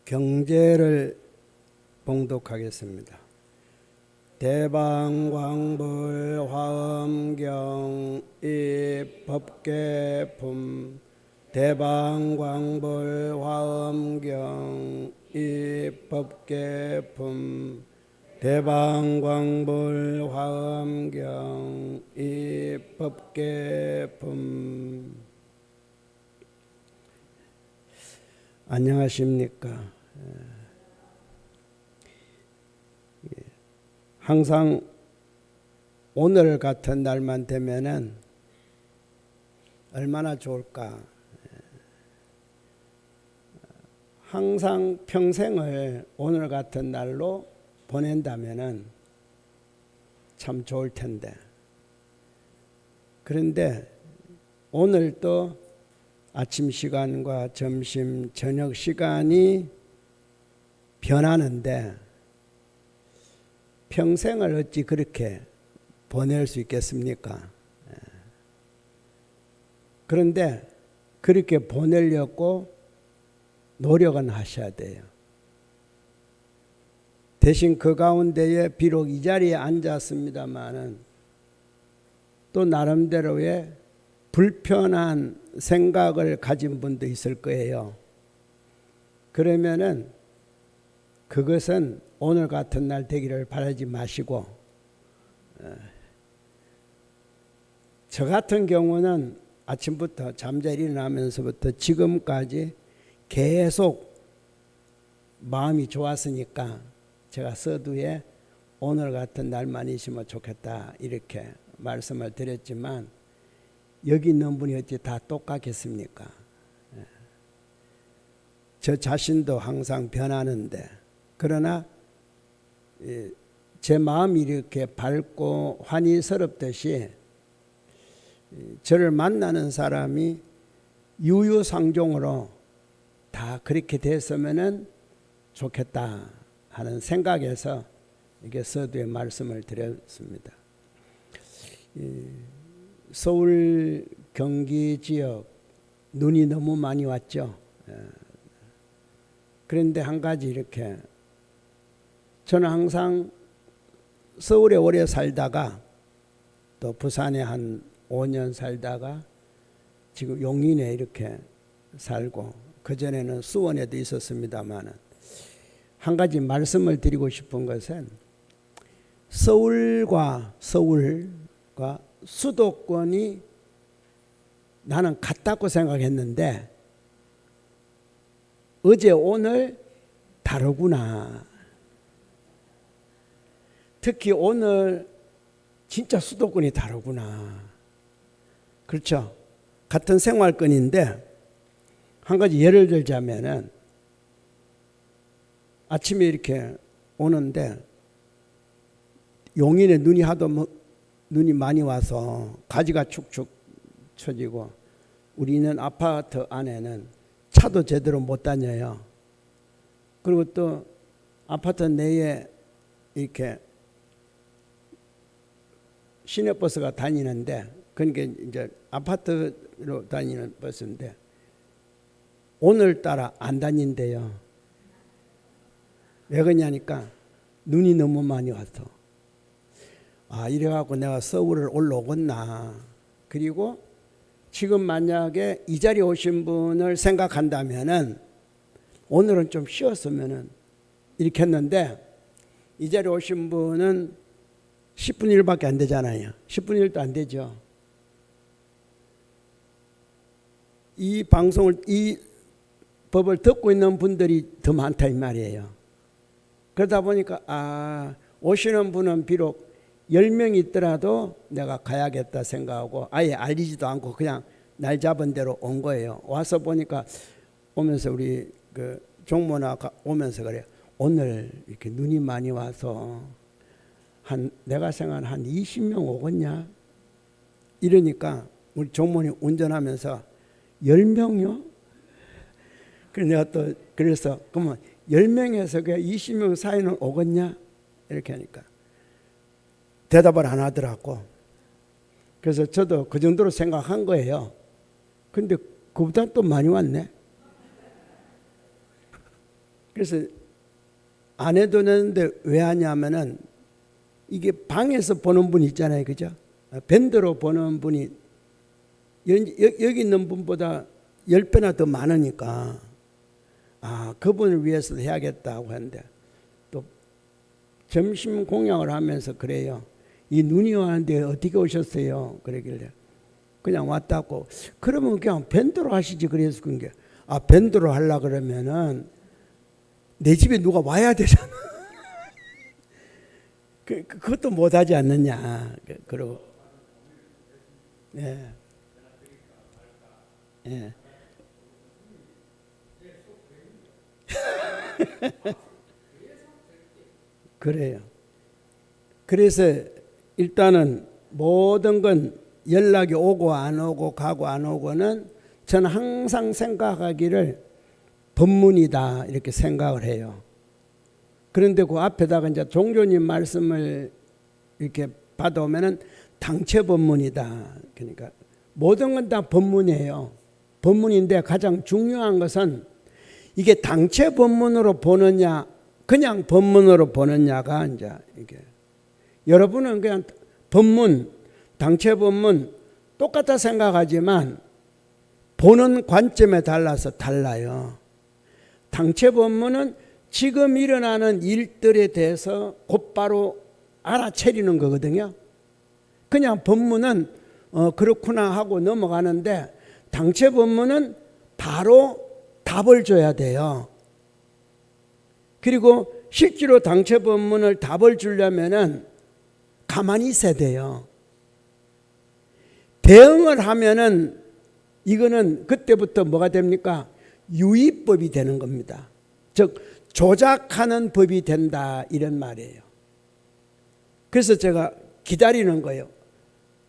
경제를 봉독하겠습니다. 대방광불 화엄경 이법계품 대방광불 화엄경 이법계품 대방광불 화엄경 이법계품. 안녕하십니까. 항상 오늘 같은 날만 되면은 얼마나 좋을까. 항상 평생을 오늘 같은 날로 보낸다면은 참 좋을 텐데. 그런데 오늘 또 아침 시간과 점심, 저녁 시간이 변하는데 평생을 어찌 그렇게 보낼 수 있겠습니까? 그런데 그렇게 보내려고 노력은 하셔야 돼요. 대신 그 가운데에 비록 이 자리에 앉았습니다마는 또 나름대로의 불편한 생각을 가진 분도 있을 거예요. 그러면은 그것은 오늘 같은 날 되기를 바라지 마시고, 저 같은 경우는 아침부터 잠자리 일어나면서부터 지금까지 계속 마음이 좋았으니까 제가 서두에 오늘 같은 날만 있으면 좋겠다 이렇게 말씀을 드렸지만, 여기 있는 분이 어찌 다 똑같겠습니까? 저 자신도 항상 변하는데, 그러나 제 마음이 이렇게 밝고 환희스럽듯이 저를 만나는 사람이 유유상종으로 다 그렇게 됐으면 좋겠다 하는 생각에서 이게 서두에 말씀을 드렸습니다. 서울 경기 지역 눈이 너무 많이 왔죠. 그런데 한 가지 이렇게, 저는 항상 서울에 오래 살다가 또 부산에 한 5년 살다가 지금 용인에 이렇게 살고, 그전에는 수원에도 있었습니다만, 한 가지 말씀을 드리고 싶은 것은 서울과 수도권이 나는 같다고 생각했는데 어제 오늘 다르구나. 특히 오늘 진짜 수도권이 다르구나. 그렇죠? 같은 생활권인데 한 가지 예를 들자면은 아침에 이렇게 오는데 용인에 눈이 많이 와서 가지가 축축 처지고, 우리는 아파트 안에는 차도 제대로 못 다녀요. 그리고 또 아파트 내에 이렇게 시내버스가 다니는데, 그러니까 이제 아파트로 다니는 버스인데 오늘따라 안 다닌대요. 왜 그러냐니까 눈이 너무 많이 와서. 이래갖고 내가 서울을 올라오겠나. 그리고 지금 만약에 이 자리에 오신 분을 생각한다면은 오늘은 좀 쉬었으면은 이렇게 했는데, 이 자리에 오신 분은 10분 1밖에 안 되잖아요. 10분 1도 안 되죠. 이 방송을, 이 법을 듣고 있는 분들이 더 많다 이 말이에요. 그러다 보니까 오시는 분은 비록 10명 있더라도 내가 가야겠다 생각하고 아예 알리지도 않고 그냥 날 잡은 대로 온 거예요. 와서 보니까 오면서 우리 그 종모나 오면서 그래요. 오늘 이렇게 눈이 많이 와서 내가 생각한 한 20명 오겠냐? 이러니까 우리 종모님 운전하면서 10명요? 그래서 내가 또 그래서 그러면 10명에서 그냥 20명 사이는 오겠냐? 이렇게 하니까 대답을 안 하더라고. 그래서 저도 그 정도로 생각한 거예요. 근데 그보다 또 많이 왔네. 그래서 안 해도 되는데 왜 하냐면은 이게 방에서 보는 분 있잖아요, 그죠? 밴드로 보는 분이 여기 있는 분보다 10배나 더 많으니까 그분을 위해서 해야겠다고 하는데 또 점심 공양을 하면서 그래요. 이 눈이 왔는데 어떻게 오셨어요? 그러길래 그냥 왔다고. 그러면 그냥 밴드로 하시지 그래서 그런 게 밴드로 하려 그러면은 내 집에 누가 와야 되잖아. 그것도 못하지 않느냐. 그러고 예. 예. 그래요. 그래서 일단은 모든 건 연락이 오고 안 오고 가고 안 오고는 저는 항상 생각하기를 법문이다 이렇게 생각을 해요. 그런데 그 앞에다가 이제 종교님 말씀을 이렇게 받아오면은 당체 법문이다. 그러니까 모든 건 다 법문이에요. 법문인데 가장 중요한 것은 이게 당체 법문으로 보느냐, 그냥 법문으로 보느냐가 이제 이게 여러분은 그냥 법문, 당체 법문 똑같다 생각하지만 보는 관점에 달라서 달라요. 당체 법문은 지금 일어나는 일들에 대해서 곧바로 알아채리는 거거든요. 그냥 법문은 그렇구나 하고 넘어가는데 당체 법문은 바로 답을 줘야 돼요. 그리고 실제로 당체 법문을 답을 주려면은 가만히 있어야 돼요. 대응을 하면은 이거는 그때부터 뭐가 됩니까? 유의법이 되는 겁니다. 즉 조작하는 법이 된다 이런 말이에요. 그래서 제가 기다리는 거예요.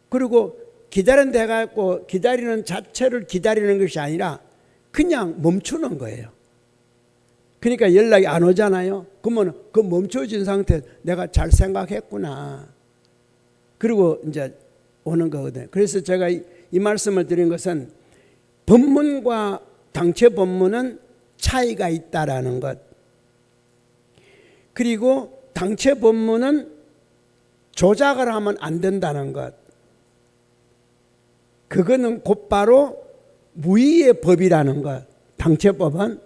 그리고 기다린다 해갖고 기다리는 자체를 기다리는 것이 아니라 그냥 멈추는 거예요. 그러니까 연락이 안 오잖아요. 그러면 그 멈춰진 상태 내가 잘 생각했구나. 그리고 이제 오는 거거든요. 그래서 제가 이 말씀을 드린 것은 법문과 당체 법문은 차이가 있다라는 것. 그리고 당체 법문은 조작을 하면 안 된다는 것. 그거는 곧바로 무의의 법이라는 것. 당체법은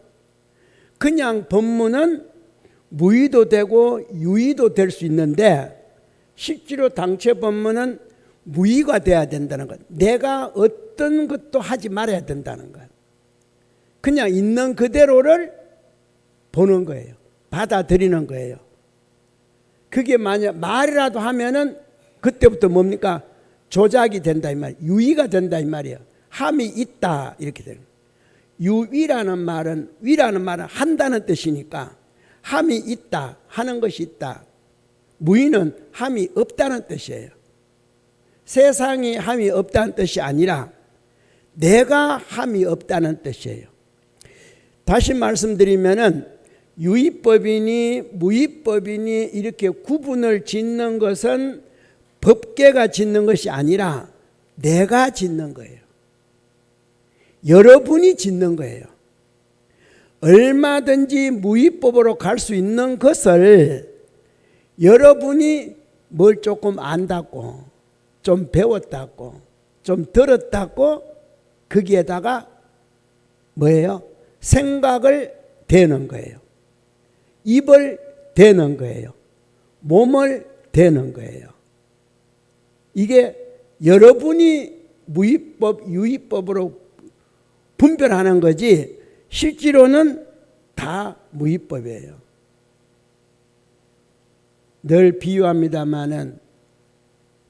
그냥 법문은 무의도 되고 유의도 될 수 있는데 실제로 당체 법문은 무의가 돼야 된다는 것. 내가 어떤 것도 하지 말아야 된다는 것. 그냥 있는 그대로를 보는 거예요. 받아들이는 거예요. 그게 만약 말이라도 하면은 그때부터 뭡니까? 조작이 된다 이 말, 유의가 된다 이 말이에요. 함이 있다 이렇게 되는 거예요. 유의라는 말은 위라는 말은 한다는 뜻이니까 함이 있다 하는 것이 있다. 무의는 함이 없다는 뜻이에요. 세상이 함이 없다는 뜻이 아니라 내가 함이 없다는 뜻이에요. 다시 말씀드리면은 유의법이니 무의법이니 이렇게 구분을 짓는 것은 법계가 짓는 것이 아니라 내가 짓는 거예요. 여러분이 짓는 거예요. 얼마든지 무의법으로 갈 수 있는 것을 여러분이 뭘 조금 안다고, 좀 배웠다고, 좀 들었다고 거기에다가 뭐예요? 생각을 대는 거예요. 입을 대는 거예요. 몸을 대는 거예요. 이게 여러분이 무의법, 유의법으로 분별하는 거지 실제로는 다 무의법이에요. 늘 비유합니다마는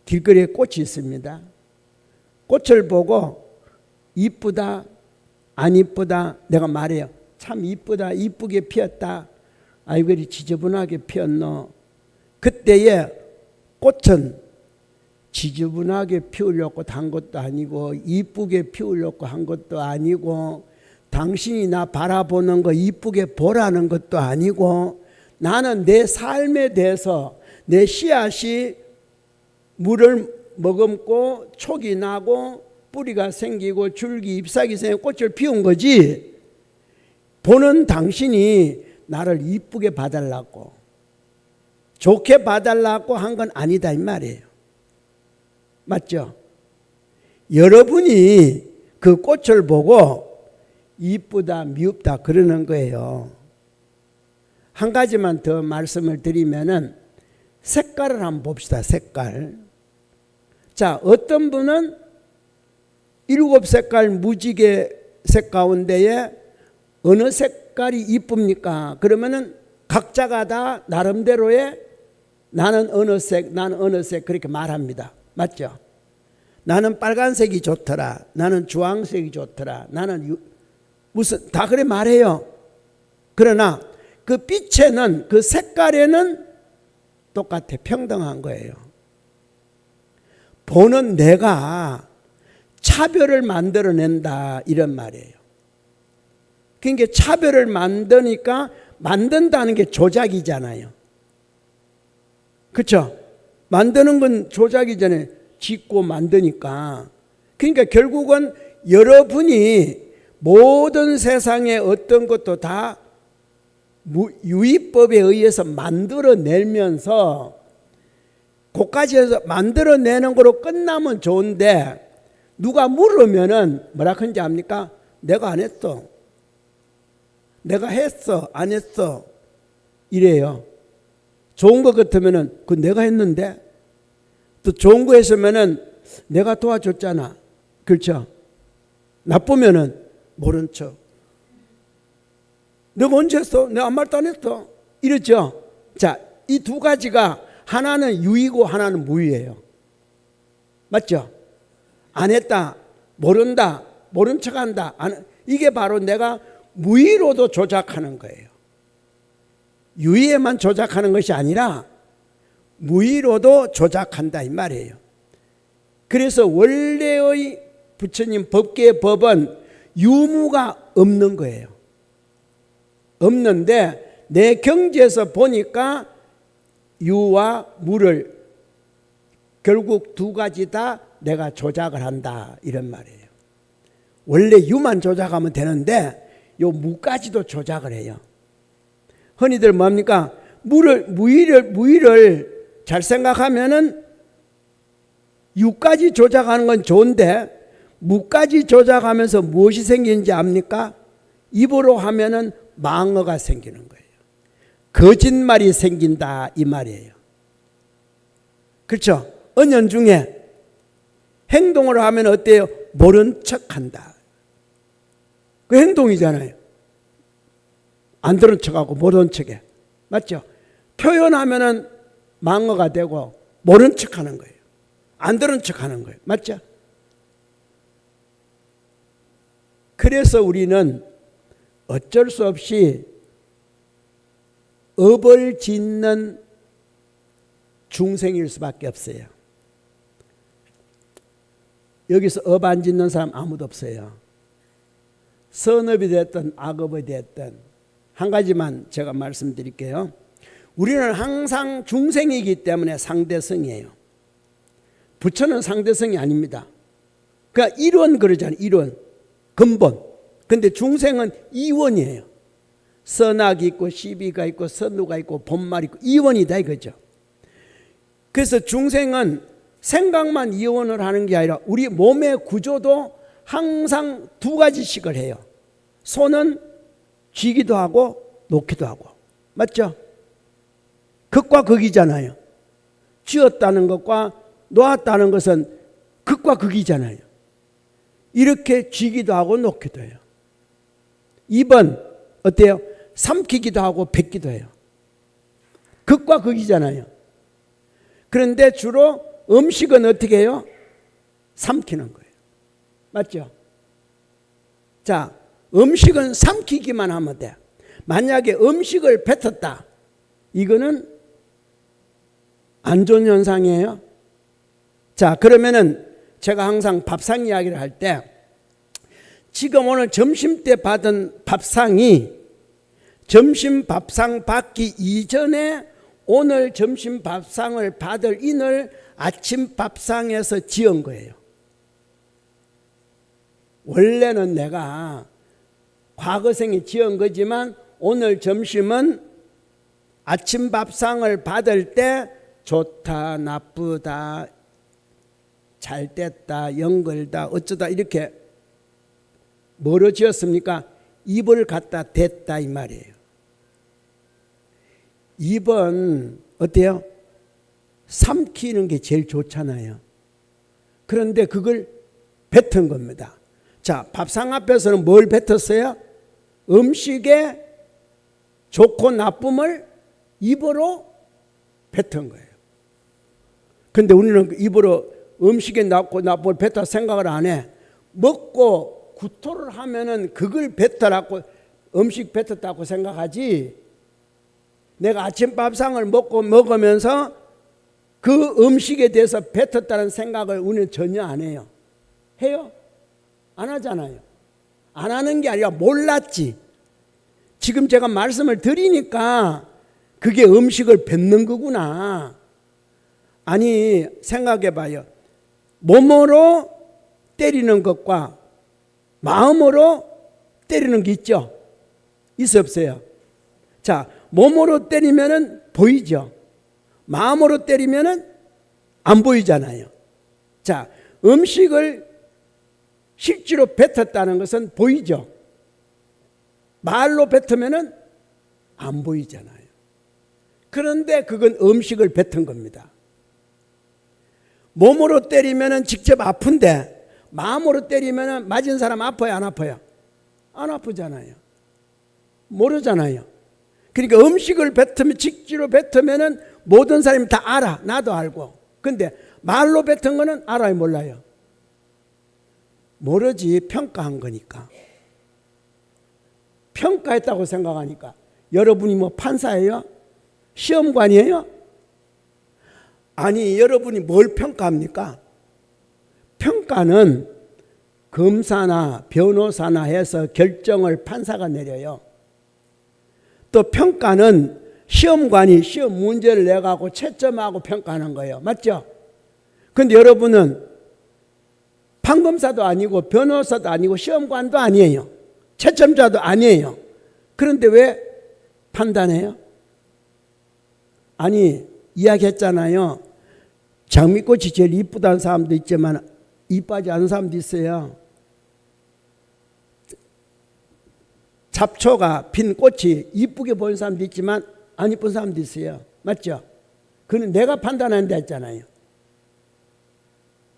길거리에 꽃이 있습니다. 꽃을 보고 이쁘다, 안 이쁘다 내가 말해요. 참 이쁘다, 이쁘게 피었다. 아이고 이리 지저분하게 피었노. 그때에 꽃은 지저분하게 피우려고 한 것도 아니고 이쁘게 피우려고 한 것도 아니고 당신이 나 바라보는 거 이쁘게 보라는 것도 아니고 나는 내 삶에 대해서 내 씨앗이 물을 머금고 촉이 나고 뿌리가 생기고 줄기 잎사귀 생기고 꽃을 피운 거지 보는 당신이 나를 이쁘게 봐달라고, 좋게 봐달라고 한 건 아니다 이 말이에요. 맞죠? 여러분이 그 꽃을 보고 이쁘다 미흡다 그러는 거예요. 한 가지만 더 말씀을 드리면은 색깔을 한번 봅시다. 색깔. 자, 어떤 분은 7색깔 무지개 색 가운데에 어느 색깔이 이쁩니까? 그러면은 각자가 다 나름대로의 나는 어느 색, 나는 어느 색 그렇게 말합니다. 맞죠? 나는 빨간색이 좋더라. 나는 주황색이 좋더라. 나는 무슨 다 그래 말해요. 그러나 그 빛에는 그 색깔에는 똑같아. 평등한 거예요. 보는 내가 차별을 만들어낸다 이런 말이에요. 그러니까 차별을 만드니까 만든다는 게 조작이잖아요. 그렇죠? 만드는 건 조작이잖아요. 짓고 만드니까. 그러니까 결국은 여러분이 모든 세상의 어떤 것도 다 유의법에 의해서 만들어내면서 그까지 해서 만들어내는 거로 끝나면 좋은데 누가 물으면은 뭐라 그런지 압니까? 내가 안 했어. 내가 했어. 안 했어. 이래요. 좋은 것 같으면은 그 내가 했는데 또 좋은 거 했으면은 내가 도와줬잖아. 그렇죠? 나쁘면은 모른 척. 내가 언제 했어? 내가 아무 말도 안 했어. 이렇죠? 자, 이 두 가지가 하나는 유의고 하나는 무의예요. 맞죠? 안 했다, 모른다, 모른 척한다. 이게 바로 내가 무의로도 조작하는 거예요. 유의에만 조작하는 것이 아니라 무의로도 조작한다 이 말이에요. 그래서 원래의 부처님 법계의 법은 유무가 없는 거예요. 없는데 내 경지에서 보니까 유와 무를 결국 두 가지 다 내가 조작을 한다 이런 말이에요. 원래 유만 조작하면 되는데 요 무까지도 조작을 해요. 흔히들 뭡니까? 무의를 잘 생각하면은 유까지 조작하는 건 좋은데 무까지 조작하면서 무엇이 생기는지 압니까? 입으로 하면은 망어가 생기는 거예요. 거짓말이 생긴다 이 말이에요. 그렇죠? 은연중에 행동을 하면 어때요? 모른 척한다. 그 행동이잖아요. 안 들은 척하고 모른 척해. 맞죠? 표현하면은 망어가 되고 모른 척하는 거예요. 안 들은 척하는 거예요. 맞죠? 그래서 우리는 어쩔 수 없이 업을 짓는 중생일 수밖에 없어요. 여기서 업 안 짓는 사람 아무도 없어요. 선업이 됐든 악업이 됐든 한 가지만 제가 말씀드릴게요. 우리는 항상 중생이기 때문에 상대성이에요. 부처는 상대성이 아닙니다. 그러니까 일원 그러잖아요. 일원. 근본. 근데 중생은 이원이에요. 선악이 있고 시비가 있고 선우가 있고 본말이 있고 이원이다 이거죠. 그래서 중생은 생각만 이원을 하는 게 아니라 우리 몸의 구조도 항상 두 가지씩을 해요. 손은 쥐기도 하고 놓기도 하고. 맞죠? 극과 극이잖아요. 쥐었다는 것과 놓았다는 것은 극과 극이잖아요. 이렇게 쥐기도 하고 놓기도 해요. 입은 어때요? 삼키기도 하고 뱉기도 해요. 극과 극이잖아요. 그런데 주로 음식은 어떻게 해요? 삼키는 거예요. 맞죠? 자, 음식은 삼키기만 하면 돼. 만약에 음식을 뱉었다. 이거는 안 좋은 현상이에요. 자, 그러면은 제가 항상 밥상 이야기를 할 때 지금 오늘 점심 때 받은 밥상이 점심 밥상 받기 이전에 오늘 점심 밥상을 받을 인을 아침 밥상에서 지은 거예요. 원래는 내가 과거생에 지은 거지만 오늘 점심은 아침 밥상을 받을 때 좋다, 나쁘다, 잘 됐다, 영걸다, 어쩌다 이렇게 뭐로 지었습니까? 입을 갖다 댔다 이 말이에요. 입은 어때요? 삼키는 게 제일 좋잖아요. 그런데 그걸 뱉은 겁니다. 자, 밥상 앞에서는 뭘 뱉었어요? 음식의 좋고 나쁨을 입으로 뱉은 거예요. 그런데 우리는 입으로 음식의 좋고 나쁨을 뱉다 생각을 안 해. 먹고 구토를 하면은 그걸 뱉더라고, 음식 뱉었다고 생각하지. 내가 아침 밥상을 먹으면서 그 음식에 대해서 뱉었다는 생각을 우리는 전혀 안 해요. 해요? 안 하잖아요. 안 하는 게 아니라 몰랐지. 지금 제가 말씀을 드리니까 그게 음식을 뱉는 거구나. 아니, 생각해 봐요. 몸으로 때리는 것과 마음으로 때리는 게 있죠? 있어 없어요? 자, 몸으로 때리면은 보이죠? 마음으로 때리면은 안 보이잖아요. 자, 음식을 실제로 뱉었다는 것은 보이죠? 말로 뱉으면은 안 보이잖아요. 그런데 그건 음식을 뱉은 겁니다. 몸으로 때리면은 직접 아픈데 마음으로 때리면은 맞은 사람 아파요, 안 아파요? 안 아프잖아요. 모르잖아요. 그러니까 음식을 뱉으면, 직지로 뱉으면은 모든 사람이 다 알아. 나도 알고. 근데 말로 뱉은 거는 알아요, 몰라요? 모르지. 평가한 거니까. 평가했다고 생각하니까. 여러분이 뭐 판사예요? 시험관이에요? 아니, 여러분이 뭘 평가합니까? 평가는 검사나 변호사나 해서 결정을 판사가 내려요. 또 평가는 시험관이 시험 문제를 내가고 채점하고 평가하는 거예요. 맞죠? 그런데 여러분은 판검사도 아니고 변호사도 아니고 시험관도 아니에요. 채점자도 아니에요. 그런데 왜 판단해요? 아니, 이야기했잖아요. 장미꽃이 제일 이쁘다는 사람도 있지만 이쁘지 않은 사람도 있어요. 잡초가 핀 꽃이 이쁘게 보이는 사람도 있지만 안 이쁜 사람도 있어요. 맞죠? 그는 내가 판단한다 했잖아요.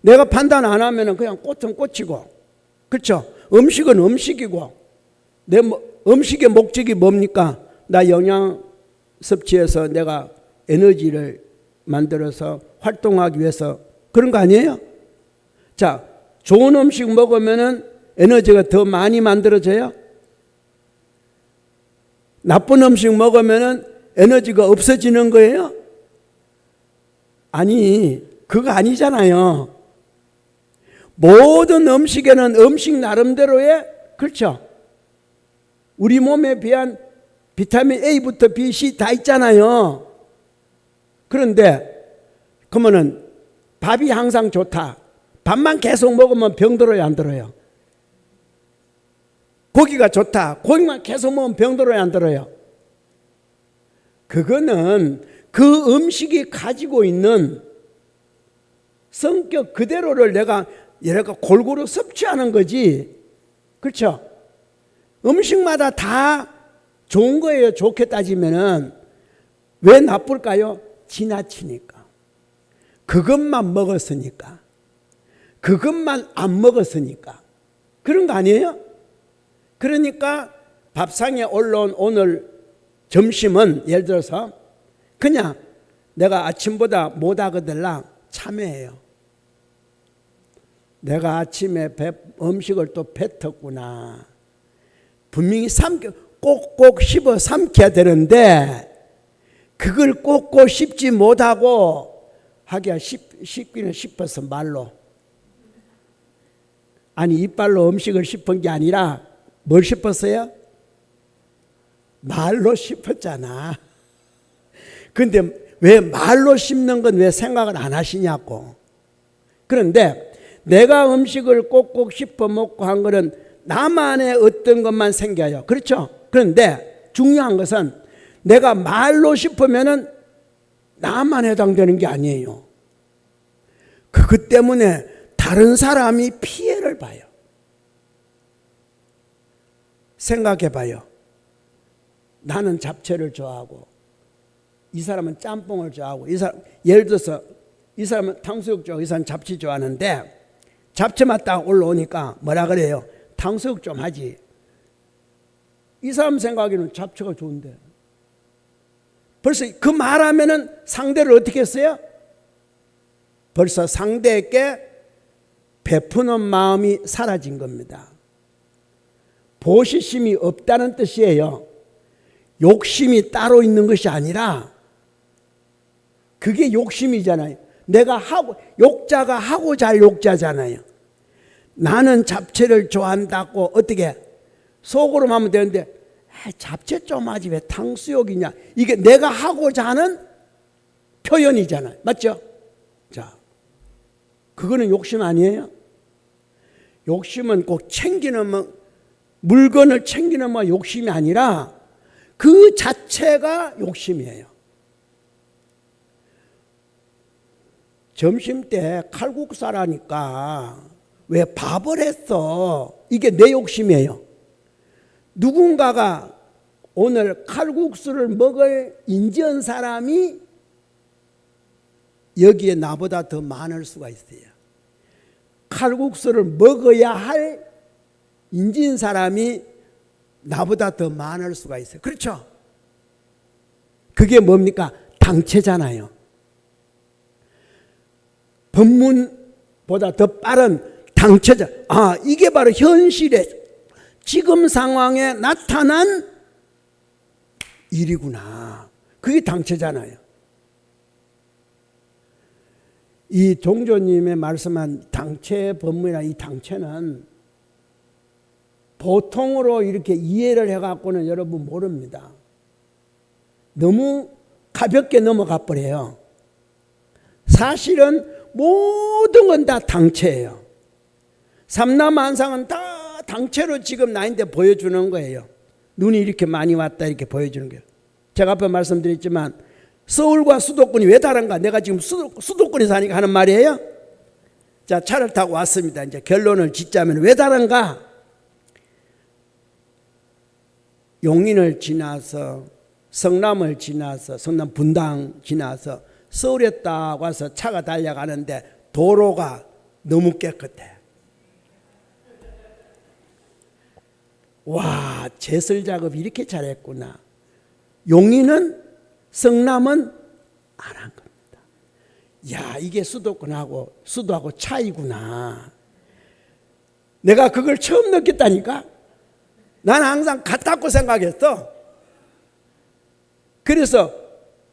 내가 판단 안 하면 그냥 꽃은 꽃이고, 그렇죠? 음식은 음식이고, 내 음식의 목적이 뭡니까? 나 영양 섭취해서 내가 에너지를 만들어서 활동하기 위해서 그런 거 아니에요? 자, 좋은 음식 먹으면은 에너지가 더 많이 만들어져요? 나쁜 음식 먹으면은 에너지가 없어지는 거예요? 아니, 그거 아니잖아요. 모든 음식에는 음식 나름대로의, 그렇죠? 우리 몸에 비한 비타민 A부터 B, C 다 있잖아요. 그런데 그러면은 밥이 항상 좋다. 밥만 계속 먹으면 병 들어요, 안 들어요? 고기가 좋다. 고기만 계속 먹으면 병 들어요, 안 들어요? 그거는 그 음식이 가지고 있는 성격 그대로를 내가 골고루 섭취하는 거지. 그렇죠? 음식마다 다 좋은 거예요. 좋게 따지면은. 왜 나쁠까요? 지나치니까. 그것만 먹었으니까. 그것만 안 먹었으니까. 그런 거 아니에요? 그러니까 밥상에 올라온 오늘 점심은 예를 들어서 그냥 내가 아침보다 못하거들랑 참회해요. 내가 아침에 음식을 또 뱉었구나. 분명히 꼭꼭 씹어 삼켜야 되는데 그걸 꼭꼭 씹지 못하고 하기야 씹기는 씹어서 말로. 아니, 이빨로 음식을 씹은 게 아니라 뭘 씹었어요? 말로 씹었잖아. 근데 왜 말로 씹는 건 왜 생각을 안 하시냐고. 그런데 내가 음식을 꼭꼭 씹어 먹고 한 거는 나만의 어떤 것만 생겨요. 그렇죠? 그런데 중요한 것은 내가 말로 싶으면은 나만 해당되는 게 아니에요. 그것 때문에 다른 사람이 피해를 봐요. 생각해 봐요. 나는 잡채를 좋아하고 이 사람은 짬뽕을 좋아하고 이 사람, 예를 들어서 이 사람은 탕수육 좋아하고 이 사람은 잡채 좋아하는데 잡채 맛 딱 올라오니까 뭐라 그래요? 탕수육 좀 하지. 이 사람 생각에는 잡채가 좋은데 벌써 그 말하면은 상대를 어떻게 했어요? 벌써 상대에게 베푸는 마음이 사라진 겁니다. 보시심이 없다는 뜻이에요. 욕심이 따로 있는 것이 아니라 그게 욕심이잖아요. 내가 하고, 욕자가 하고자 할 욕자잖아요. 나는 잡채를 좋아한다고 어떻게 속으로 하면 되는데 잡채 좀 하지 왜 탕수육이냐. 이게 내가 하고자 하는 표현이잖아요. 맞죠? 자, 그거는 욕심 아니에요? 욕심은 꼭 챙기는 물건을 챙기는 욕심이 아니라 그 자체가 욕심이에요. 점심 때 칼국수라니까 왜 밥을 했어? 이게 내 욕심이에요. 누군가가 오늘 칼국수를 먹을 인지한 사람이 여기에 나보다 더 많을 수가 있어요. 칼국수를 먹어야 할 인지인 사람이 나보다 더 많을 수가 있어요. 그렇죠? 그게 뭡니까? 당체잖아요. 법문보다 더 빠른 당체자. 아, 이게 바로 현실에 지금 상황에 나타난 일이구나. 그게 당체잖아요. 이 종조님의 말씀한 당체 법문이나 이 당체는 보통으로 이렇게 이해를 해갖고는 여러분 모릅니다. 너무 가볍게 넘어가 버려요. 사실은 모든 건 다 당체예요. 삼라만상은 다 당체로 지금 나한테 보여주는 거예요. 눈이 이렇게 많이 왔다 이렇게 보여주는 거예요. 제가 앞에 말씀드렸지만 서울과 수도권이 왜 다른가? 내가 지금 수도권에 사니까 하는 말이에요. 자, 차를 타고 왔습니다. 이제 결론을 짓자면 왜 다른가? 용인을 지나서 성남을 지나서 성남 분당 지나서 서울에 딱 와서 차가 달려가는데 도로가 너무 깨끗해. 와, 제설 작업 이렇게 잘했구나. 용인은 성남은 안 한 겁니다. 야, 이게 수도권하고 수도하고 차이구나. 내가 그걸 처음 느꼈다니까. 나는 항상 같다고 생각했어. 그래서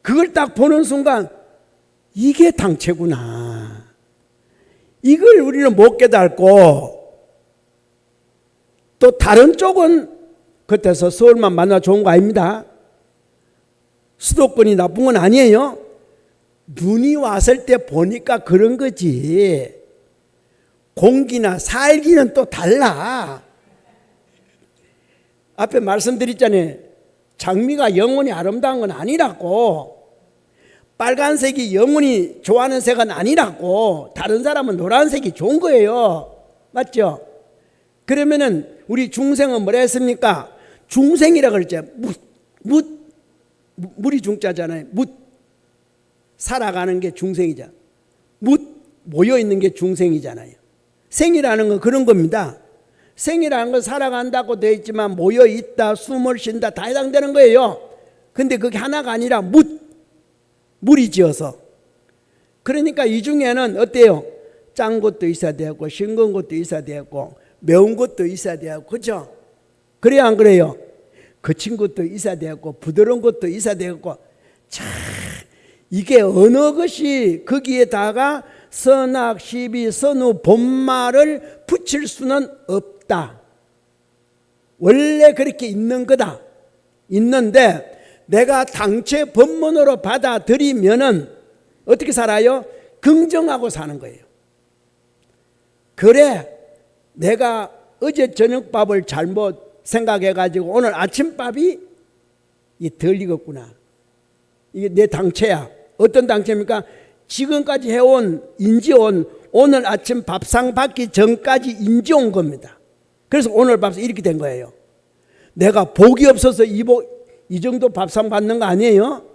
그걸 딱 보는 순간 이게 당체구나. 이걸 우리는 못 깨닫고 또 다른 쪽은 그때서 서울만 만나 좋은 거 아닙니다. 수도권이 나쁜 건 아니에요. 눈이 왔을 때 보니까 그런 거지. 공기나 살기는 또 달라. 앞에 말씀드렸잖아요. 장미가 영원히 아름다운 건 아니라고. 빨간색이 영원히 좋아하는 색은 아니라고. 다른 사람은 노란색이 좋은 거예요. 맞죠? 그러면은 우리 중생은 뭐라 했습니까? 중생이라 그랬죠. 물이 중자잖아요. 살아가는 게 중생이잖아. 모여있는 게 중생이잖아요. 생이라는 건 그런 겁니다. 생이라는 건 살아간다고 되어 있지만 모여있다, 숨을 쉰다 다 해당되는 거예요. 근데 그게 하나가 아니라 물이 지어서. 그러니까 이 중에는 어때요? 짠 것도 있어야 되고 싱거운 것도 있어야 되고 매운 것도 있어야 되고, 그렇죠? 그래야 안 그래요? 거친 것도 있어야 되고 부드러운 것도 있어야 되고. 참 이게 어느 것이 거기에다가 선악, 시비, 선우, 본말을 붙일 수는 없다. 원래 그렇게 있는 거다. 있는데 내가 당체 법문으로 받아들이면은 어떻게 살아요? 긍정하고 사는 거예요. 그래, 내가 어제 저녁밥을 잘못 생각해가지고 오늘 아침밥이 이게 덜 익었구나. 이게 내 당체야. 어떤 당체입니까? 지금까지 해온 인지온 오늘 아침 밥상 받기 전까지 인지온 겁니다. 그래서 오늘 밥상 이렇게 된 거예요. 내가 복이 없어서 이 정도 밥상 받는 거 아니에요?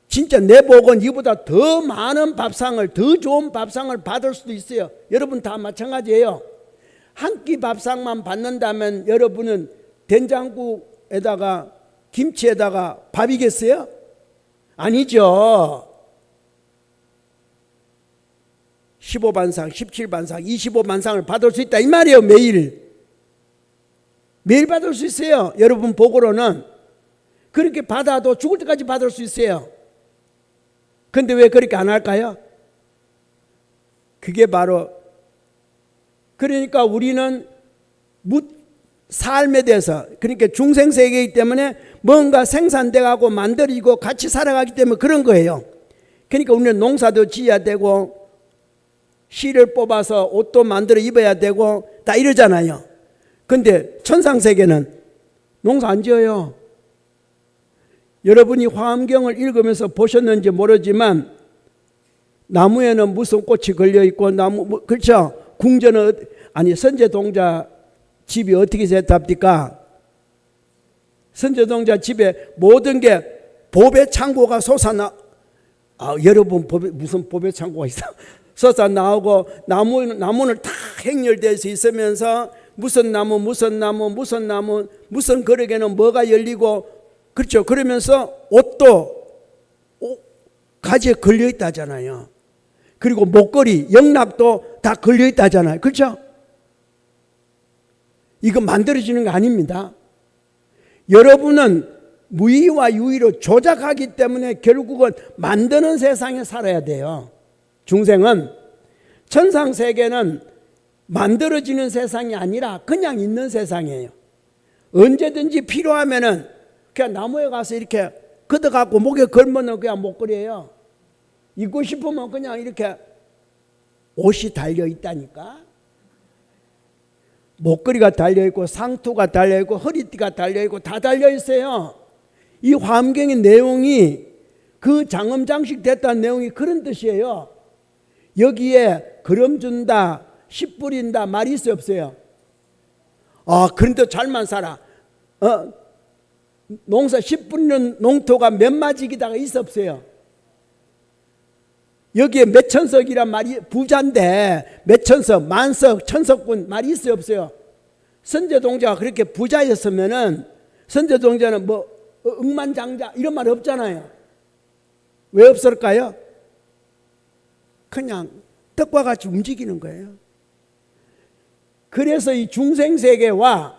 진짜 내 복은 이보다 더 많은 밥상을, 더 좋은 밥상을 받을 수도 있어요. 여러분 다 마찬가지예요. 한 끼 밥상만 받는다면 여러분은 된장국에다가 김치에다가 밥이겠어요? 아니죠. 15반상, 17반상, 25반상을 받을 수 있다 이 말이에요. 매일 받을 수 있어요. 여러분 복으로는 그렇게 받아도 죽을 때까지 받을 수 있어요. 근데 왜 그렇게 안 할까요? 그게 바로 그러니까 우리는 삶에 대해서 그러니까 중생세계이기 때문에 뭔가 생산돼 가고 만들어지고 같이 살아가기 때문에 그런 거예요. 그러니까 우리는 농사도 지어야 되고 씨를 뽑아서 옷도 만들어 입어야 되고 다 이러잖아요. 근데 천상세계는 농사 안 지어요. 여러분이 화엄경을 읽으면서 보셨는지 모르지만 나무에는 무슨 꽃이 걸려 있고 그렇죠? 궁전은 선제동자 집이 어떻게 세탑니까? 선제동자 집에 모든 게 보배 창고가 솟아나. 여러분 무슨 보배 창고가 있어? 솟아 나오고 나무는 다 행렬돼서 있으면서 무슨 나무 무슨 거르게는 뭐가 열리고 그렇죠. 그러면서 옷도 가지에 걸려 있다잖아요. 그리고 목걸이, 영락도 다 걸려 있다잖아요. 그렇죠? 이거 만들어지는 거 아닙니다. 여러분은 무의와 유의로 조작하기 때문에 결국은 만드는 세상에 살아야 돼요. 중생은 천상세계는 만들어지는 세상이 아니라 그냥 있는 세상이에요. 언제든지 필요하면은 그냥 나무에 가서 이렇게 걷어갖고 목에 걸면 그냥 목걸이에요. 입고 싶으면 그냥 이렇게 옷이 달려있다니까. 목걸이가 달려있고 상투가 달려있고 허리띠가 달려있고 다 달려있어요. 이 화엄경의 내용이 그 장엄장식 됐다는 내용이 그런 뜻이에요. 여기에 거름 준다, 씨 뿌린다 말이 있어요 없어요? 그런데 잘만 살아. 농사 씨 뿌리는 농토가 몇 마지기다가 있어 없어요? 여기에 몇 천석이란 말이 부자인데 몇 천석, 만석, 천석군 말이 있어요 없어요? 선제동자가 그렇게 부자였으면은 선제동자는 뭐 억만장자 이런 말 없잖아요. 왜 없을까요? 그냥 떡과 같이 움직이는 거예요. 그래서 이 중생세계와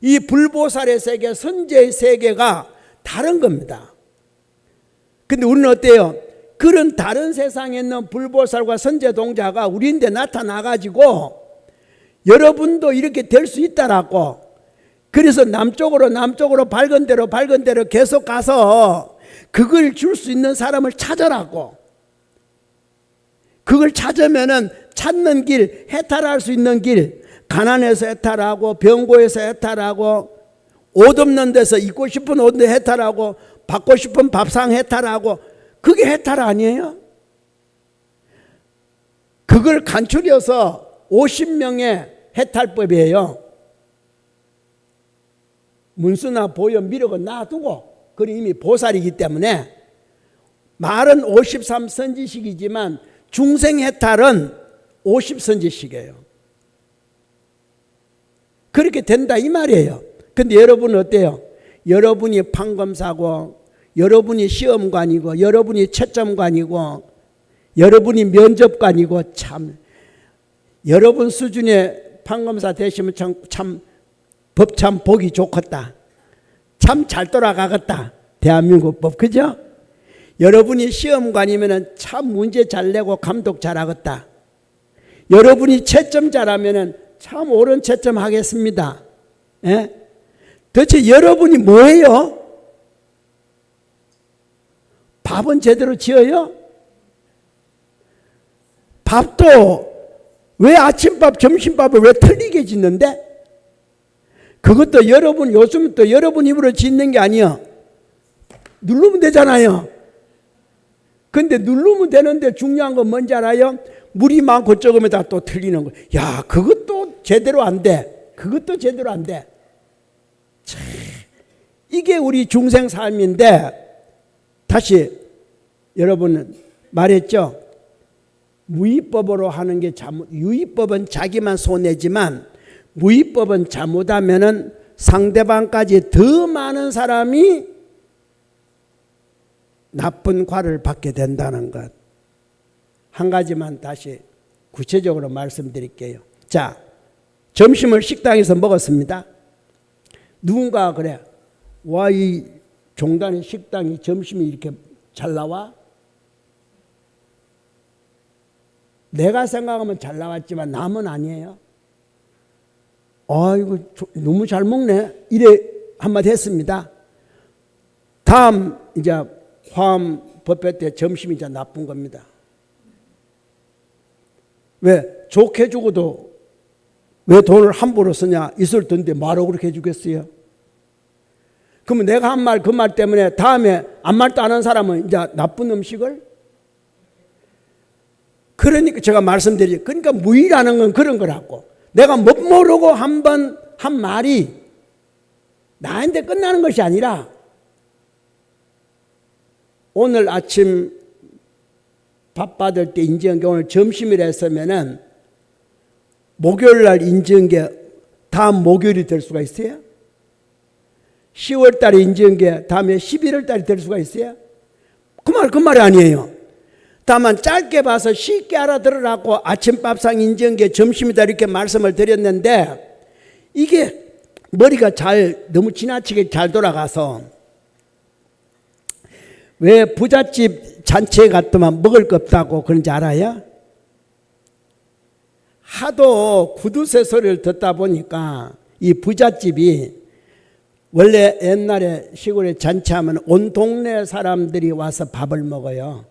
이 불보살의 세계, 선제의 세계가 다른 겁니다. 근데 우리는 어때요? 그런 다른 세상에 있는 불보살과 선제동자가 우리인데 나타나가지고 여러분도 이렇게 될 수 있다라고. 그래서 남쪽으로 밝은 대로 계속 가서 그걸 줄 수 있는 사람을 찾아라고. 그걸 찾으면은 찾는 길, 해탈할 수 있는 길, 가난해서 해탈하고 병고에서 해탈하고 옷 없는 데서 입고 싶은 옷 해탈하고 받고 싶은 밥상 해탈하고 그게 해탈 아니에요? 그걸 간추려서 50명의 해탈법이에요. 문수나 보현 미륵은 놔두고 그는 이미 보살이기 때문에 말은 53선지식이지만 중생해탈은 50선지식이에요. 그렇게 된다 이 말이에요. 근데 여러분은 어때요? 여러분이 판검사고 여러분이 시험관이고 여러분이 채점관이고 여러분이 면접관이고 참 여러분 수준의 판검사 되시면 참 법 참 보기 좋겠다. 참 잘 돌아가겠다. 대한민국 법 그죠? 여러분이 시험관이면 참 문제 잘 내고 감독 잘하겠다. 여러분이 채점 잘하면 참 옳은 채점 하겠습니다. 예? 도대체 여러분이 뭐예요? 밥은 제대로 지어요? 밥도 왜 아침밥 점심밥을 왜 틀리게 짓는데? 그것도 요즘 또 여러분 입으로 짓는 게 아니야. 누르면 되잖아요. 근데 누르면 되는데 중요한 건 뭔지 알아요? 물이 많고 적으면 다 또 틀리는 거예요. 야, 그것도 제대로 안 돼. 그것도 제대로 안 돼. 참, 이게 우리 중생 삶인데, 다시 여러분 말했죠? 무위법으로 하는 게 유위법은 자기만 손해지만 무위법은 잘못하면은 상대방까지 더 많은 사람이 나쁜 과를 받게 된다는 것. 한 가지만 다시 구체적으로 말씀드릴게요. 자, 점심을 식당에서 먹었습니다. 누군가 그래. 와, 이 종단의 식당이 점심이 이렇게 잘 나와? 내가 생각하면 잘 나왔지만 남은 아니에요. 아이고, 너무 잘 먹네. 이래 한마디 했습니다. 다음 이제 화엄 법회 때 점심이 이제 나쁜 겁니다. 왜? 좋게 주고도 왜 돈을 함부로 쓰냐? 있을 텐데 말로 그렇게 해주겠어요? 그러면 내가 한 말 그 말 때문에 다음에 아무 말도 안 한 사람은 이제 나쁜 음식을? 그러니까 제가 말씀드리죠. 그러니까 무의라는 건 그런 거라고. 내가 못 모르고 한 번 한 말이 나한테 끝나는 것이 아니라 오늘 아침 밥 받을 때 인지한 게 오늘 점심이라 했으면은 목요일 날 인지한 게 다음 목요일이 될 수가 있어요? 10월 달에 인지한 게 다음에 11월 달이 될 수가 있어요? 그 말이 아니에요. 다만 짧게 봐서 쉽게 알아들으라고 아침밥상 인지한 게 점심이다 이렇게 말씀을 드렸는데 이게 머리가 너무 지나치게 잘 돌아가서 왜 부잣집 잔치에 갔더만 먹을 거 없다고 그런지 알아요? 하도 구두쇠 소리를 듣다 보니까 이 부잣집이 원래 옛날에 시골에 잔치하면 온 동네 사람들이 와서 밥을 먹어요.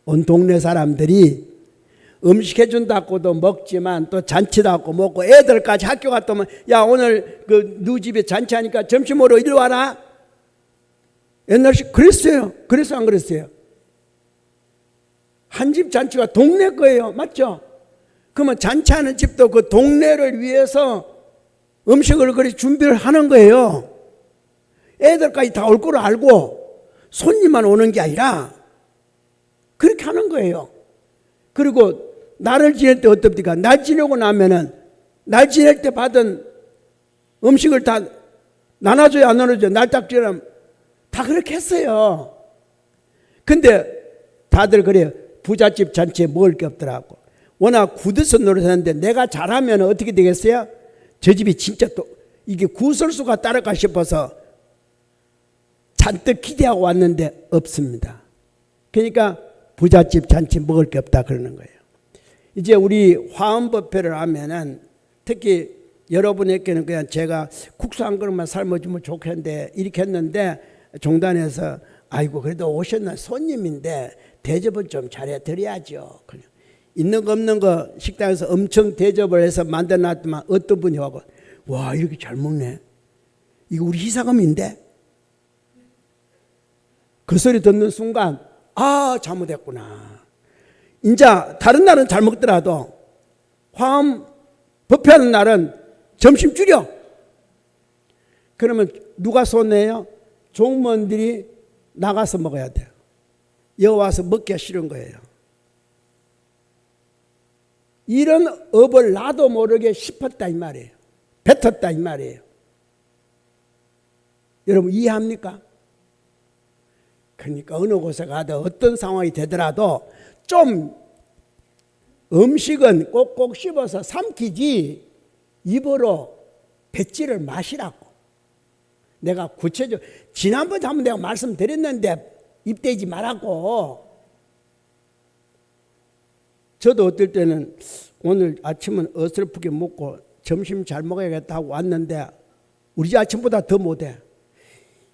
온 동네 사람들이 음식 해준다고도 먹지만 또 잔치도 하고 먹고 애들까지 학교 갔다 오면 야 오늘 누 집에 잔치하니까 점심 먹으러 이리 와라. 옛날식 그랬어요. 그래서 안 그랬어요? 한 집 잔치가 동네 거예요. 맞죠? 그러면 잔치하는 집도 그 동네를 위해서 음식을 그렇게 준비를 하는 거예요. 애들까지 다 올 걸 알고 손님만 오는 게 아니라 그렇게 하는 거예요. 그리고 날을 지낼 때 어떻습니까? 날 지내고 나면은 날 지낼 때 받은 음식을 다 나눠줘야 안 나눠줘야 날 딱 지내면 다 그렇게 했어요. 근데 다들 그래요. 부잣집 잔치에 먹을 게 없더라고. 워낙 구두서 노릇하는데 내가 잘하면 어떻게 되겠어요? 저 집이 진짜 또 이게 구설수가 따를까 싶어서 잔뜩 기대하고 왔는데 없습니다. 그러니까 부잣집 잔치 먹을 게 없다 그러는 거예요. 이제 우리 화엄법회를 하면은 특히 여러분에게는 그냥 제가 국수 한 그릇만 삶아주면 좋겠는데 이렇게 했는데 종단에서 아이고 그래도 오셨나 손님인데 대접은 좀 잘해 드려야죠. 있는 거 없는 거 식당에서 엄청 대접을 해서 만들어놨더만 어떤 분이 와고 와 이렇게 잘 먹네. 이거 우리 희사금인데? 그 소리 듣는 순간 아 잘못했구나. 이제 다른 날은 잘 먹더라도 화엄 법회하는 날은 점심 줄여. 그러면 누가 손해요? 종무원들이 나가서 먹어야 돼요. 여기 와서 먹기가 싫은 거예요. 이런 업을 나도 모르게 씹었다 이 말이에요. 뱉었다 이 말이에요. 여러분 이해합니까? 그러니까 어느 곳에 가도 어떤 상황이 되더라도 좀 음식은 꼭꼭 씹어서 삼키지 입으로 뱉지를 마시라고. 내가 구체적으로 지난번에 한번 내가 말씀드렸는데 입대지 말라고. 저도 어떨 때는 오늘 아침은 어설프게 먹고 점심 잘 먹어야겠다 하고 왔는데 우리 아침보다 더 못해.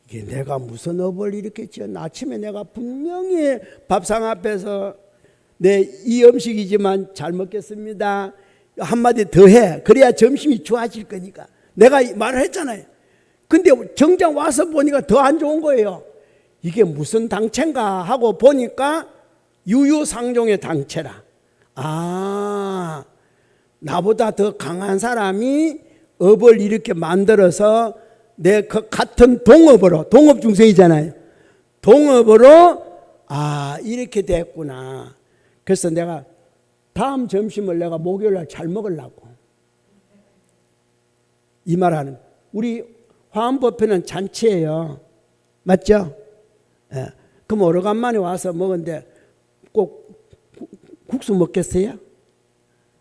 이게 내가 무슨 업을 이렇게 지었나. 아침에 내가 분명히 밥상 앞에서 내 이 음식이지만 잘 먹겠습니다 한마디 더 해. 그래야 점심이 좋아질 거니까. 내가 말을 했잖아요. 근데 정작 와서 보니까 더 안 좋은 거예요. 이게 무슨 당체인가 하고 보니까 유유상종의 당체라. 아, 나보다 더 강한 사람이 업을 이렇게 만들어서 내 그 같은 동업으로, 동업 중생이잖아요. 동업으로 이렇게 됐구나. 그래서 내가 다음 점심을 내가 목요일날 잘 먹으려고. 이 말하는 우리 화엄법회는 잔치예요. 맞죠? 예. 그럼 오래간만에 와서 먹었는데 꼭 국수 먹겠어요?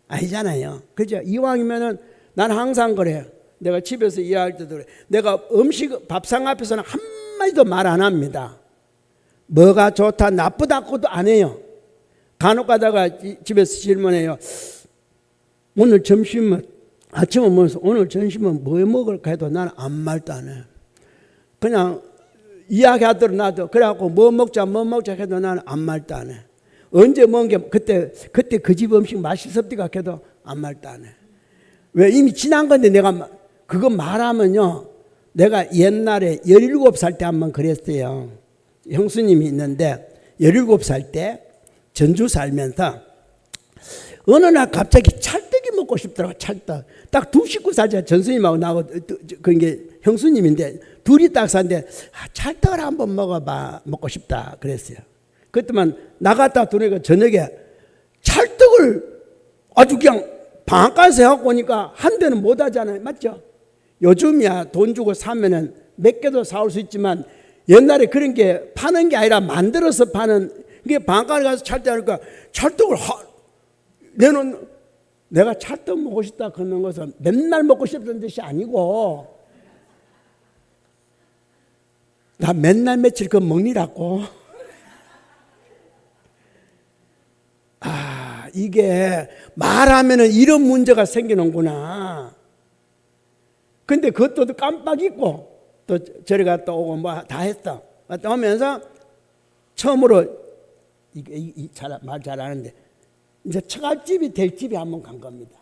아니잖아요. 그죠? 이왕이면은 난 항상 그래요. 내가 집에서 이해할 때도 그래. 내가 음식 밥상 앞에서는 한마디도 말 안 합니다. 뭐가 좋다 나쁘다고도 안 해요. 간혹 가다가 집에서 질문해요. 오늘 점심은 아침은 먹어서 오늘 점심은 뭐 먹을까 해도 나는 아무 말도 안 해요. 그냥 이야기하도록 놔둬. 그래갖고 뭐 먹자 해도 나는 아무 말도 안 해. 언제 먹은 게 그때 그 집 음식 맛있었디가 해도 아무 말도 안 해. 왜? 이미 지난 건데 내가 그거 말하면요. 내가 옛날에 17살 때 한번 그랬어요. 형수님이 있는데 17살 때 전주 살면서 어느 날 갑자기 찰떡이 먹고 싶더라고. 찰떡. 딱 두 식구 살자. 전수님하고 나하고 그게 형수님인데 둘이 딱 사는데 찰떡을 한번 먹어봐. 먹고 싶다. 그랬어요. 그때만 나갔다 들어오니까 저녁에 찰떡을 아주 그냥 방앗간에서 해갖고 오니까 한 대는 못 하잖아요. 맞죠? 요즘이야 돈 주고 사면은 몇 개도 사올 수 있지만 옛날에 그런 게 파는 게 아니라 만들어서 파는 그게 방앗간에 가서 찰떡하니까 찰떡을 내가 찰떡 먹고 싶다 그러는 것은 맨날 먹고 싶다는 뜻이 아니고 나 맨날 며칠 그거 먹니라고. 이게 말하면은 이런 문제가 생기는구나. 근데 그것도 깜빡 잊고 또 저리 갔다 오고 뭐 다 했어. 갔다 오면서 처음으로 말 잘하는데 이제 처갓집이 될 집에 한번 간 겁니다.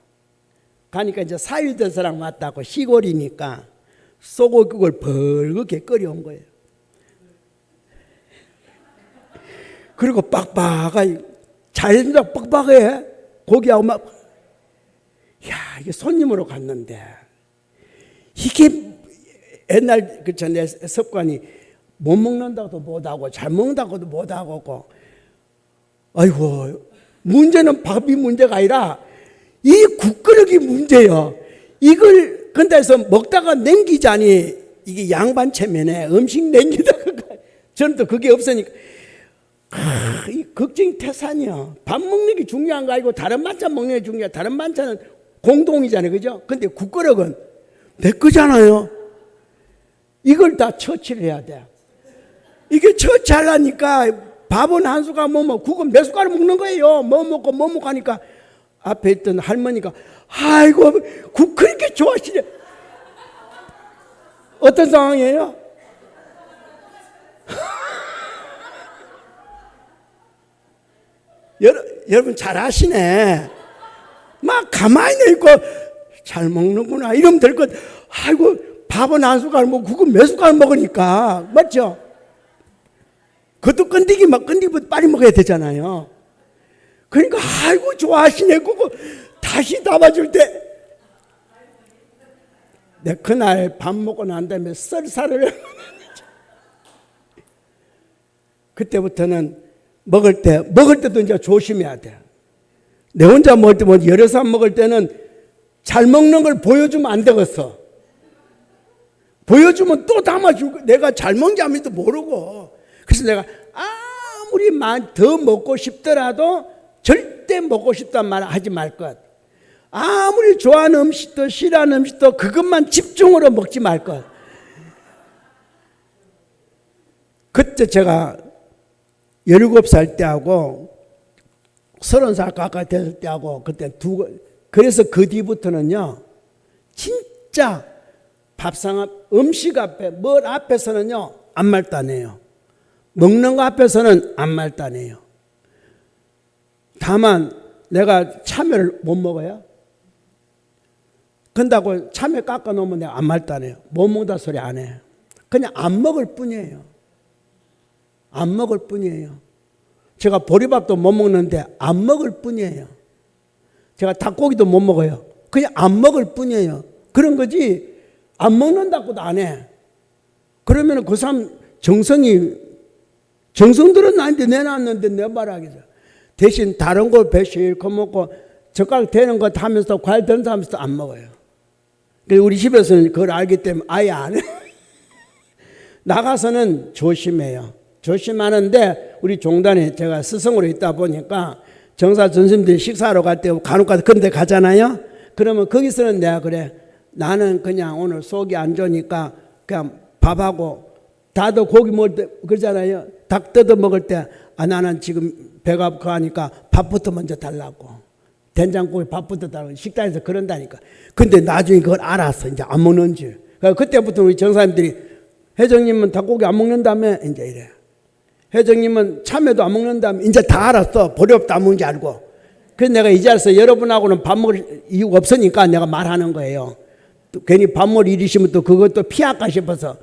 가니까 이제 사위들사랑 왔다고 시골이니까 소고기국을 벌겋게 끓여온 거예요. 그리고 빡빡하게 잘된다 빡빡해. 고기하고 막 이게 손님으로 갔는데 이게 옛날 내 습관이 못 먹는다고도 못하고 잘 먹는다고도 못하고 아이고 문제는 밥이 문제가 아니라 이 국그릇이 문제예요. 이걸 근데서 먹다가 남기자니 이게 양반체면에 음식 남기다가 저는 또 그게 없으니까 이 걱정이 태산이야. 밥 먹는 게 중요한 거 아니고 다른 반찬 먹는 게 중요해. 다른 반찬은 공동이잖아요. 그죠? 근데 국그릇은 내 거잖아요. 이걸 다 처치를 해야 돼. 이게 처치하려니까 밥은 한 숟가락 먹으면 국은 몇 숟가락 먹는 거예요. 뭐 먹고 하니까 앞에 있던 할머니가 아이고 국 그렇게 좋아하시냐. 어떤 상황이에요? 여러분 잘 아시네. 막 가만히 있고 잘 먹는구나 이러면 될 것. 아이고 밥은 한 숟가락 먹고 국은 몇 숟가락 먹으니까 맞죠? 그것도 끈디기 빨리 먹어야 되잖아요. 그러니까 아이고 좋아하시네. 그거 다시 담아줄 때 내 그날 밥 먹고 난 다음에 썰살을 그때부터는 먹을 때도 이제 조심해야 돼. 내 혼자 먹을 때, 여러 사람 먹을 때는 잘 먹는 걸 보여주면 안 되겠어. 보여주면 또 담아주고, 내가 잘 먹는지 안 먹는지도 모르고. 그래서 내가 아무리 더 먹고 싶더라도 절대 먹고 싶단 말 하지 말 것. 아무리 좋아하는 음식도 싫어하는 음식도 그것만 집중으로 먹지 말 것. 그때 제가 17살 때하고 30살 가까이 됐을 때하고 그때 그래서 그 뒤부터는요 진짜 밥상 앞 음식 앞에 뭘 앞에서는요 아무 말도 안 해요. 먹는 거 앞에서는 아무 말도 안 해요. 다만 내가 참외를 못 먹어요. 근다고 참외 깎아 놓으면 내가 안 말다네요. 못 먹다 소리 안 해. 그냥 안 먹을 뿐이에요. 안 먹을 뿐이에요. 제가 보리밥도 못 먹는데 안 먹을 뿐이에요. 제가 닭고기도 못 먹어요. 그냥 안 먹을 뿐이에요. 그런 거지 안 먹는다고도 안 해. 그러면 그 사람 정성들은 나한테 내놨는데 내 말하겠어. 대신 다른 걸 배실컷 먹고 젓가락 대는 거 하면서 과일 던져하면서 안 먹어요. 우리 집에서는 그걸 알기 때문에 아예 안 해. 나가서는 조심해요. 조심하는데 우리 종단에 제가 스승으로 있다 보니까 정사 전심들이 식사하러 갈 때 간혹가다 그런 데 가잖아요. 그러면 거기서는 내가 그래. 나는 그냥 오늘 속이 안 좋으니까 그냥 밥하고 다도 고기 먹을 때 그러잖아요. 닭 뜯어 먹을 때 나는 지금 배가 고프니까 밥부터 먼저 달라고. 된장국에 밥부터 달라고. 식당에서 그런다니까. 근데 나중에 그걸 알았어. 이제 안 먹는 줄. 그때부터 우리 정사님들이 회장님은 닭고기 안 먹는다며 이제 이래. 회장님은 참외도 안 먹는다며 이제 다 알았어. 보리밥도 안 먹는지 알고. 그래서 내가 이 자리에서 여러분하고는 밥 먹을 이유가 없으니까 내가 말하는 거예요. 또 괜히 밥 먹을 일이시면 또 그것도 피할까 싶어서.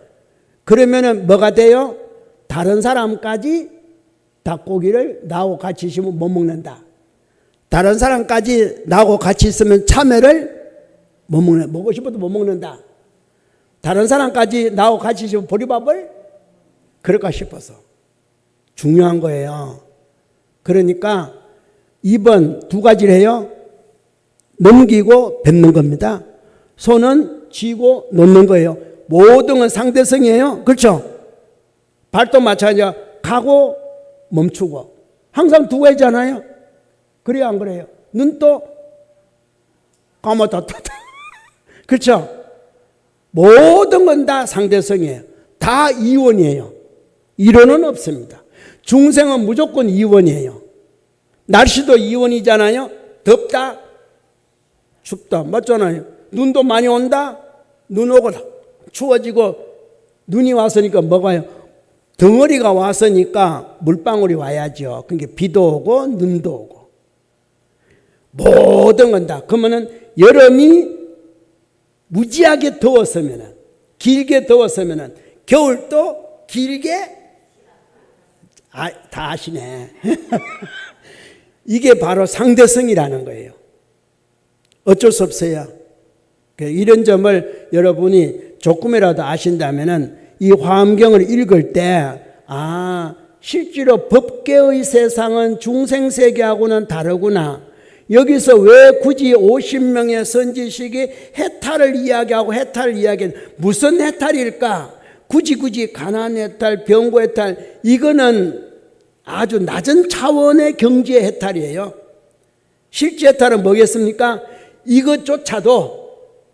그러면은 뭐가 돼요? 다른 사람까지 닭고기를 나하고 같이 있으면 못 먹는다. 다른 사람까지 나하고 같이 있으면 참외를 못 먹는다. 먹고 싶어도 못 먹는다. 다른 사람까지 나하고 같이 있으면 보리밥을 그럴까 싶어서. 중요한 거예요. 그러니까 2번 두 가지를 해요. 넘기고 뱉는 겁니다. 손은 쥐고 놓는 거예요. 모든 건 상대성이에요. 그렇죠? 발도 마찬가지야. 가고 멈추고. 항상 두 가지잖아요. 그래요, 안 그래요? 눈도 감았다 닫았다. 그렇죠? 모든 건 다 상대성이에요. 다 이원이에요. 이론은 없습니다. 중생은 무조건 이원이에요. 날씨도 이원이잖아요. 덥다, 춥다, 맞잖아요. 눈도 많이 온다, 눈 오고 추워지고 눈이 왔으니까 뭐가요? 덩어리가 왔으니까 물방울이 와야죠. 그러니까 비도 오고 눈도 오고 모든 건 다. 그러면은 여름이 무지하게 더웠으면은 길게 더웠으면은 겨울도 길게 다 아시네. 이게 바로 상대성이라는 거예요. 어쩔 수 없어요. 이런 점을 여러분이 조금이라도 아신다면은 이 화엄경을 읽을 때 실제로 법계의 세상은 중생세계하고는 다르구나. 여기서 왜 굳이 50명의 선지식이 해탈을 이야기하고 해탈을 이야기해? 무슨 해탈일까? 굳이 가난 해탈, 병고 해탈, 이거는 아주 낮은 차원의 경지의 해탈이에요. 실제 해탈은 뭐겠습니까? 이것조차도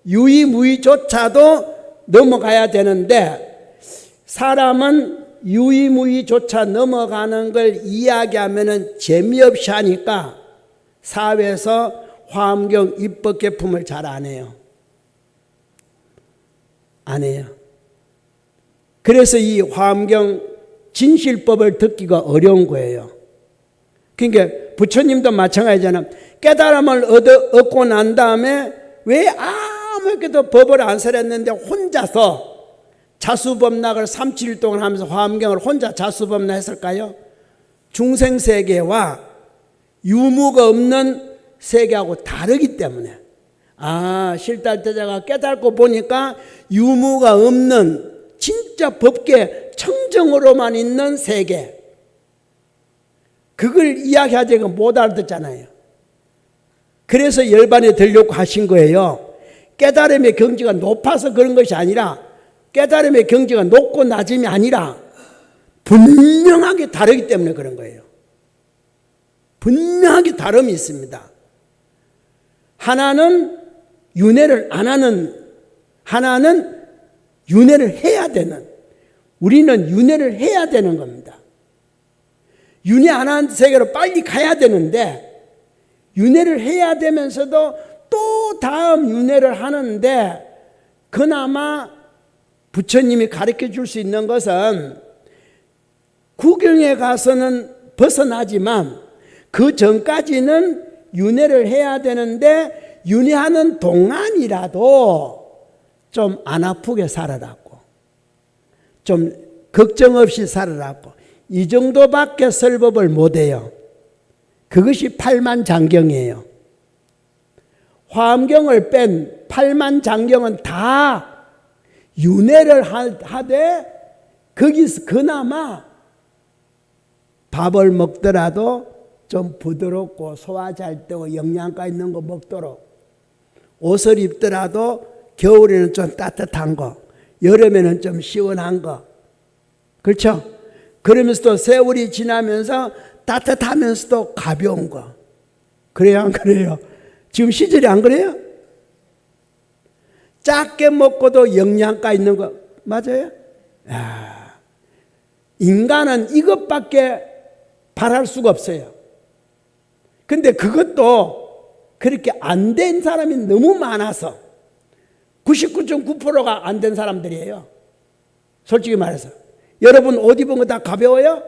유의무의조차도 넘어가야 되는데 사람은 유의무의조차 넘어가는 걸 이야기하면 재미없이 하니까 사회에서 화엄경 입법 개품을 잘 안 해요. 안 해요. 그래서 이 화엄경 진실법을 듣기가 어려운 거예요. 그러니까 부처님도 마찬가지잖아요. 깨달음을 얻고 난 다음에 왜 아무것도 법을 안 설했는데 혼자서 자수법락을 37일 동안 하면서 화엄경을 혼자 자수법락 했을까요? 중생세계와 유무가 없는 세계하고 다르기 때문에 실달대자가 깨닫고 보니까 유무가 없는 진짜 법계 청정으로만 있는 세계, 그걸 이야기하지 못 알아듣잖아요. 그래서 열반에 들려고 하신 거예요. 깨달음의 경지가 높아서 그런 것이 아니라 깨달음의 경지가 높고 낮음이 아니라 분명하게 다르기 때문에 그런 거예요. 분명하게 다름이 있습니다. 하나는 윤회를 안 하는, 하나는 윤회를 해야 되는, 우리는 윤회를 해야 되는 겁니다. 윤회 안 하는 세계로 빨리 가야 되는데 윤회를 해야 되면서도 또 다음 윤회를 하는데 그나마 부처님이 가르쳐 줄 수 있는 것은 구경에 가서는 벗어나지만 그 전까지는 윤회를 해야 되는데 윤회하는 동안이라도 좀 안 아프게 살아라고, 좀 걱정 없이 살아라고, 이 정도밖에 설법을 못해요. 그것이 팔만장경이에요. 화엄경을 뺀 팔만장경은 다 윤회를 하되 거기서 그나마 밥을 먹더라도 좀 부드럽고 소화 잘 되고 영양가 있는 거 먹도록, 옷을 입더라도 겨울에는 좀 따뜻한 거, 여름에는 좀 시원한 거, 그렇죠? 그러면서도 세월이 지나면서 따뜻하면서도 가벼운 거. 그래요, 안 그래요? 지금 시절이 안 그래요? 작게 먹고도 영양가 있는 거 맞아요? 인간은 이것밖에 바랄 수가 없어요. 근데 그것도 그렇게 안 된 사람이 너무 많아서 99.9%가 안 된 사람들이에요. 솔직히 말해서. 여러분 옷 입은 거 다 가벼워요?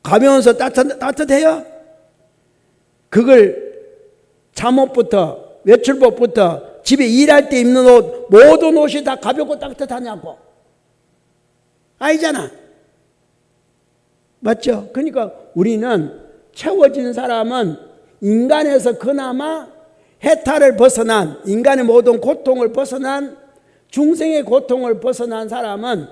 가벼워서 따뜻해요? 그걸 잠옷부터 외출복부터 집에 일할 때 입는 옷, 모든 옷이 다 가볍고 따뜻하냐고. 아니잖아. 맞죠? 그러니까 우리는 채워진 사람은 인간에서 그나마 해탈을 벗어난, 인간의 모든 고통을 벗어난, 중생의 고통을 벗어난 사람은,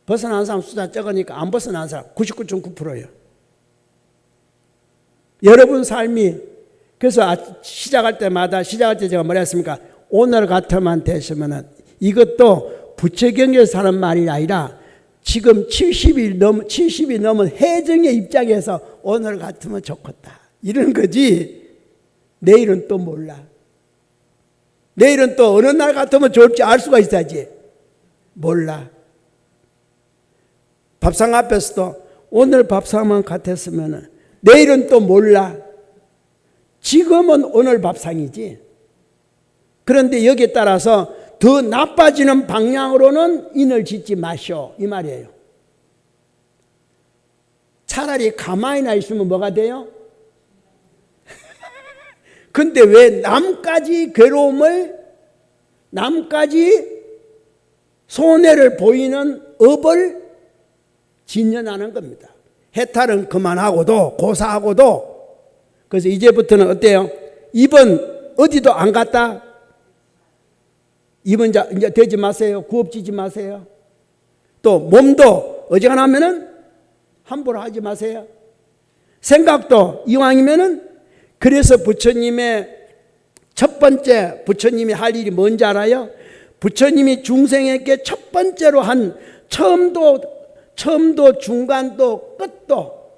벗어난 사람 숫자 적으니까 안 벗어난 사람 99.9%예요. 여러분 삶이, 그래서 시작할 때 제가 뭐라 했습니까? 오늘 같으면 되시면은, 이것도 부처경에서 사는 말이 아니라 지금 70이 넘은 해정의 입장에서 오늘 같으면 좋겠다 이런 거지. 내일은 또 몰라. 내일은 또 어느 날 같으면 좋을지 알 수가 있어야지. 몰라. 밥상 앞에서도 오늘 밥상만 같았으면 내일은 또 몰라. 지금은 오늘 밥상이지. 그런데 여기에 따라서 더 나빠지는 방향으로는 인을 짓지 마시오 이 말이에요. 차라리 가만히나 있으면 뭐가 돼요? 근데 왜 남까지 괴로움을, 남까지 손해를 보이는 업을 진연하는 겁니다. 해탈은 그만하고도, 고사하고도. 그래서 이제부터는 어때요? 입은 어디도 안 갔다? 입은 이제 되지 마세요. 구업지지 마세요. 또 몸도 어지간하면은 함부로 하지 마세요. 생각도 이왕이면은, 그래서 부처님의 첫 번째, 부처님이 할 일이 뭔지 알아요? 부처님이 중생에게 첫 번째로 한 처음도 중간도 끝도,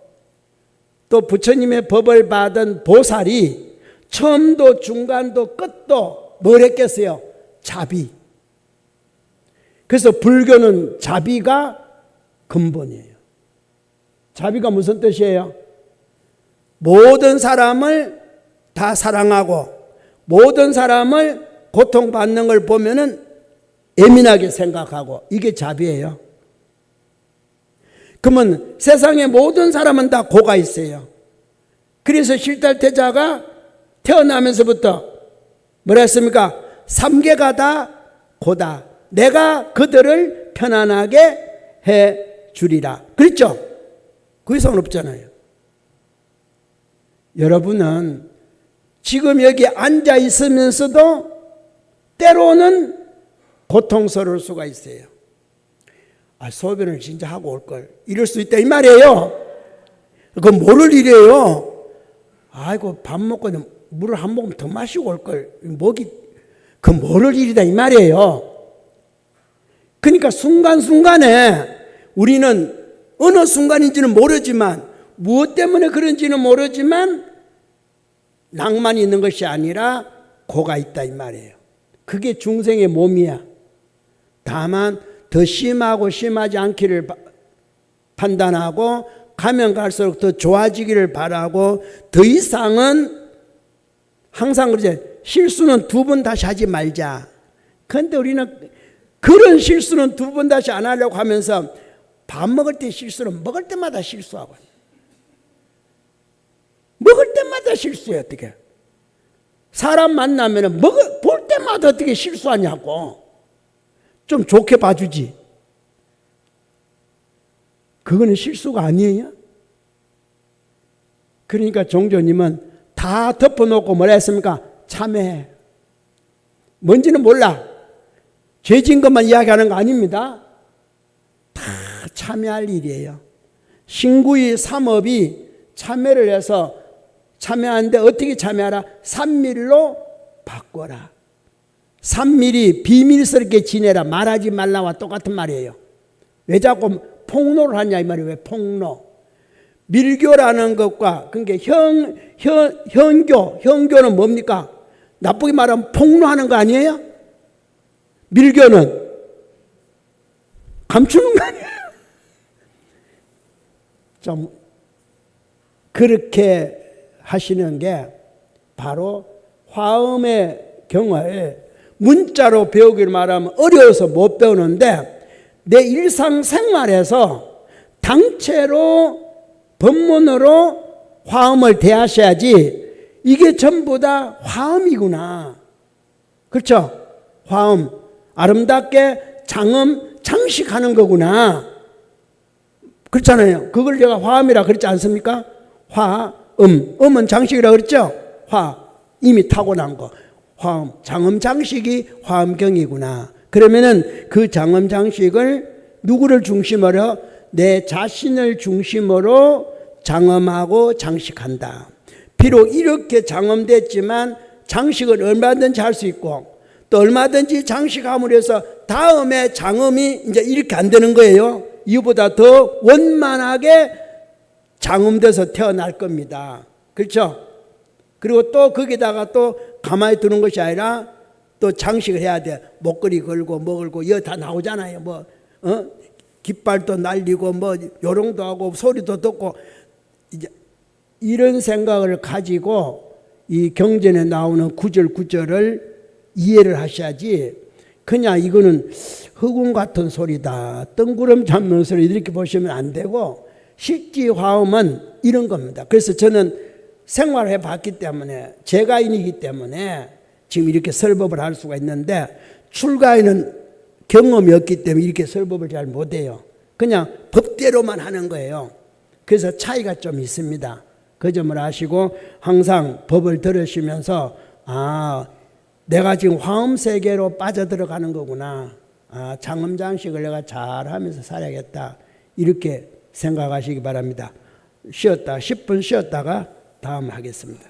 또 부처님의 법을 받은 보살이 처음도 중간도 끝도 뭘 했겠어요? 자비. 그래서 불교는 자비가 근본이에요. 자비가 무슨 뜻이에요? 모든 사람을 다 사랑하고 모든 사람을 고통받는 걸 보면은 예민하게 생각하고, 이게 자비예요. 그러면 세상의 모든 사람은 다 고가 있어요. 그래서 실달태자가 태어나면서부터 뭐라 했습니까? 삼계가 다 고다. 내가 그들을 편안하게 해 주리라. 그랬죠? 그 이상은 없잖아요. 여러분은 지금 여기 앉아 있으면서도 때로는 고통스러울 수가 있어요. 소변을 진짜 하고 올 걸, 이럴 수 있다 이 말이에요. 그건 모를 일이에요. 아이고 밥 먹고 물을 한 모금 더 마시고 올 걸, 목이, 그건 모를 일이다 이 말이에요. 그러니까 순간순간에 우리는 어느 순간인지는 모르지만, 무엇 때문에 그런지는 모르지만 낭만이 있는 것이 아니라 고가 있다 이 말이에요. 그게 중생의 몸이야. 다만 더 심하고 심하지 않기를 판단하고, 가면 갈수록 더 좋아지기를 바라고, 더 이상은 항상 그러지, 실수는 두 번 다시 하지 말자. 그런데 우리는 그런 실수는 두 번 다시 안 하려고 하면서 밥 먹을 때 실수는 먹을 때마다 실수하고, 먹을 때마다 실수해. 어떻게 사람 만나면 볼 때마다 어떻게 실수하냐고. 좀 좋게 봐주지. 그거는 실수가 아니에요. 그러니까 종조님은 다 덮어놓고 뭐라 했습니까? 참회. 뭔지는 몰라. 죄진 것만 이야기하는 거 아닙니다. 다 참회할 일이에요. 신구의 삼업이 참회를 해서 참회하는데 어떻게 참회하라? 삼밀로 바꿔라. 삼밀이 비밀스럽게 지내라. 말하지 말라와 똑같은 말이에요. 왜 자꾸 폭로를 하냐 이 말이에요. 왜 폭로? 밀교라는 것과 그러니까 현교는 뭡니까? 나쁘게 말하면 폭로하는 거 아니에요? 밀교는 감추는 거 아니에요? 좀 그렇게 하시는 게 바로 화엄의 경화에 문자로 배우기를 말하면 어려워서 못 배우는데 내 일상생활에서 당체로 법문으로 화엄을 대하셔야지 이게 전부 다 화엄이구나. 그렇죠? 화엄. 아름답게 장엄 장식하는 거구나. 그렇잖아요. 그걸 제가 화엄이라 그랬지 않습니까? 화음. 음은 장식이라 그랬죠? 화. 이미 타고난 거. 화엄. 장엄 장식이 화엄경이구나. 그러면은 그 장엄 장식을 누구를 중심으로? 내 자신을 중심으로 장엄하고 장식한다. 비록 이렇게 장엄됐지만 장식을 얼마든지 할 수 있고 또 얼마든지 장식함으로 해서 다음에 장엄이 이제 이렇게 안 되는 거예요. 이보다 더 원만하게 장엄돼서 태어날 겁니다. 그렇죠? 그리고 또 거기다가 또 가만히 두는 것이 아니라 또 장식을 해야 돼. 목걸이 걸고 뭐 걸고 이거 다 나오잖아요. 뭐 깃발도 날리고 뭐 요롱도 하고 소리도 듣고 이제 이런 생각을 가지고 이 경전에 나오는 구절을 이해를 하셔야지 그냥 이거는 흑운 같은 소리다. 뜬구름 잡는 소리 이렇게 보시면 안 되고 실지 화엄은 이런 겁니다. 그래서 저는 생활해 봤기 때문에 제가인이기 때문에 지금 이렇게 설법을 할 수가 있는데 출가인은 경험이 없기 때문에 이렇게 설법을 잘 못해요. 그냥 법대로만 하는 거예요. 그래서 차이가 좀 있습니다. 그 점을 아시고 항상 법을 들으시면서 내가 지금 화엄 세계로 빠져들어가는 거구나. 장엄장식을 내가 잘하면서 살아야겠다. 이렇게 생각하시기 바랍니다. 10분 쉬었다가 다음 하겠습니다.